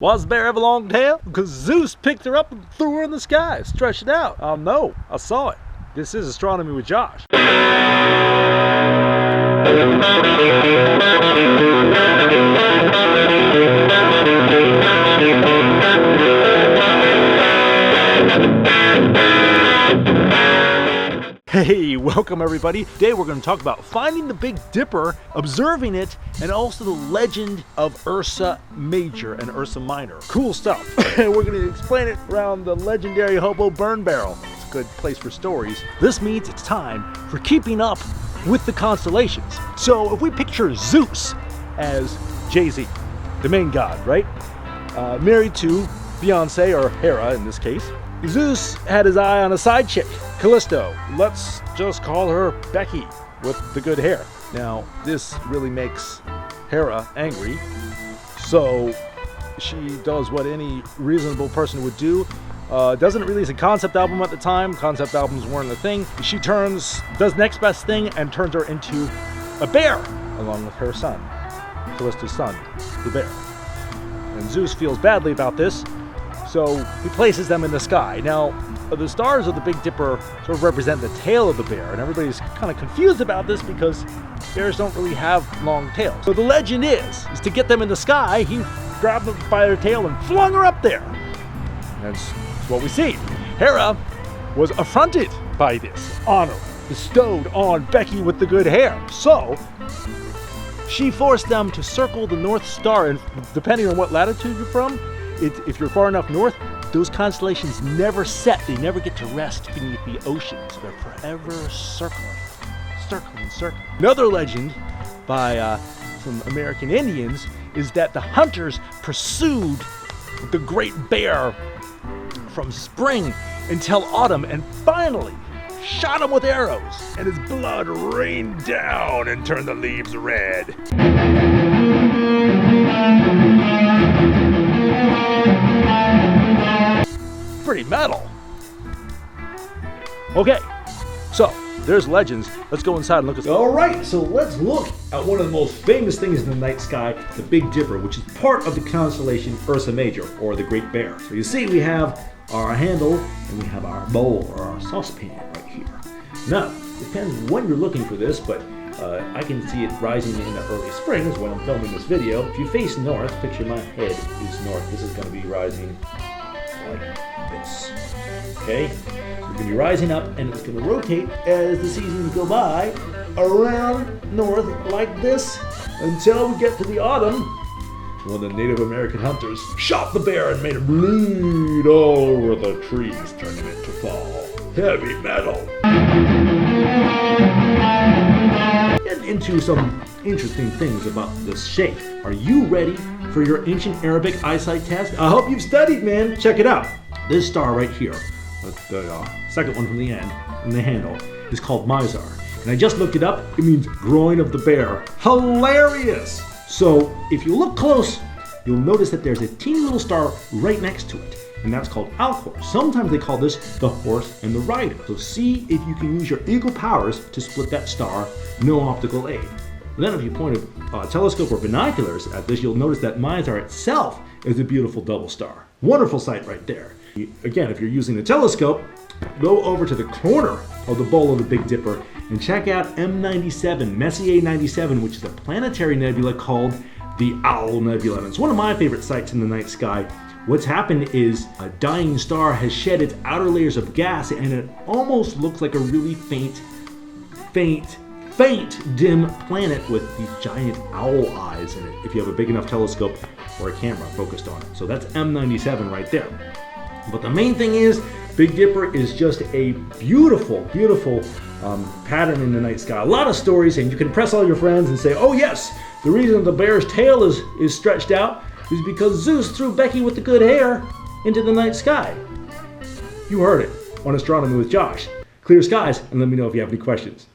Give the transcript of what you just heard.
Why does the bear have a long tail? Because Zeus picked her up and threw her in the sky, stretched it out. No, I saw it. This is Astronomy with Josh. Hey, welcome everybody. Today we're going to talk about finding the Big Dipper, observing it, and also the legend of Ursa Major and Ursa Minor. Cool stuff. And we're going to explain it around the legendary hobo burn barrel. It's a good place for stories. This means it's time for keeping up with the constellations. So if we picture Zeus as Jay-Z, the main god, right? Married to Beyonce, or Hera in this case. Zeus had his eye on a side chick, Callisto. Let's just call her Becky with the good hair. Now, this really makes Hera angry, so she does what any reasonable person would do. Doesn't release a concept album at the time. Concept albums weren't a thing. She does next best thing and turns her into a bear, along with her son, Callisto's son, the bear. And Zeus feels badly about this, so he places them in the sky. Now, the stars of the Big Dipper sort of represent the tail of the bear, and everybody's kind of confused about this because bears don't really have long tails. So the legend is to get them in the sky, he grabbed them by their tail and flung her up there. That's what we see. Hera was affronted by this honor bestowed on Becky with the good hair. So she forced them to circle the North Star, and depending on what latitude you're from, if you're far enough north, those constellations never set. They never get to rest beneath the ocean. So they're forever circling. Another legend by some American Indians is that the hunters pursued the great bear from spring until autumn and finally shot him with arrows, and his blood rained down and turned the leaves red. Pretty metal. Okay, so there's legends. Let's go inside and look at some. All right, so let's look at one of the most famous things in the night sky, the Big Dipper, which is part of the constellation Ursa Major, or the Great Bear. So you see we have our handle and we have our bowl, or our saucepan right here. Now, it depends when you're looking for this, but I can see it rising in the early spring is when I'm filming this video. If you face north, picture my head is north. This is going to be rising like this. Okay? So it's going to be rising up, and it's going to rotate as the seasons go by around north like this until we get to the autumn, when the Native American hunters shot the bear and made him bleed all over the trees, turning it to fall. Heavy metal. Get into some interesting things about this shape. Are you ready for your ancient Arabic eyesight test? I hope you've studied, man. Check it out. This star right here, the second one from the end, and the handle, is called Mizar. And I just looked it up. It means groin of the bear. Hilarious! So if you look close, you'll notice that there's a teeny little star right next to it, and that's called Alcor. Sometimes they call this the horse and the rider. So see if you can use your eagle powers to split that star, no optical aid. And then if you point a telescope or binoculars at this, you'll notice that Mizar itself is a beautiful double star. Wonderful sight right there. Again, if you're using the telescope, go over to the corner of the bowl of the Big Dipper and check out M97, Messier 97, which is a planetary nebula called the Owl Nebula. And it's one of my favorite sights in the night sky. What's happened is a dying star has shed its outer layers of gas, and it almost looks like a really faint, dim planet with these giant owl eyes in it, if you have a big enough telescope or a camera focused on it. So that's M97 right there. But the main thing is, Big Dipper is just a beautiful pattern in the night sky. A lot of stories, and you can impress all your friends and say, oh yes, the reason the bear's tail is stretched out is because Zeus threw Becky with the good hair into the night sky. You heard it on Astronomy with Josh. Clear skies, and let me know if you have any questions.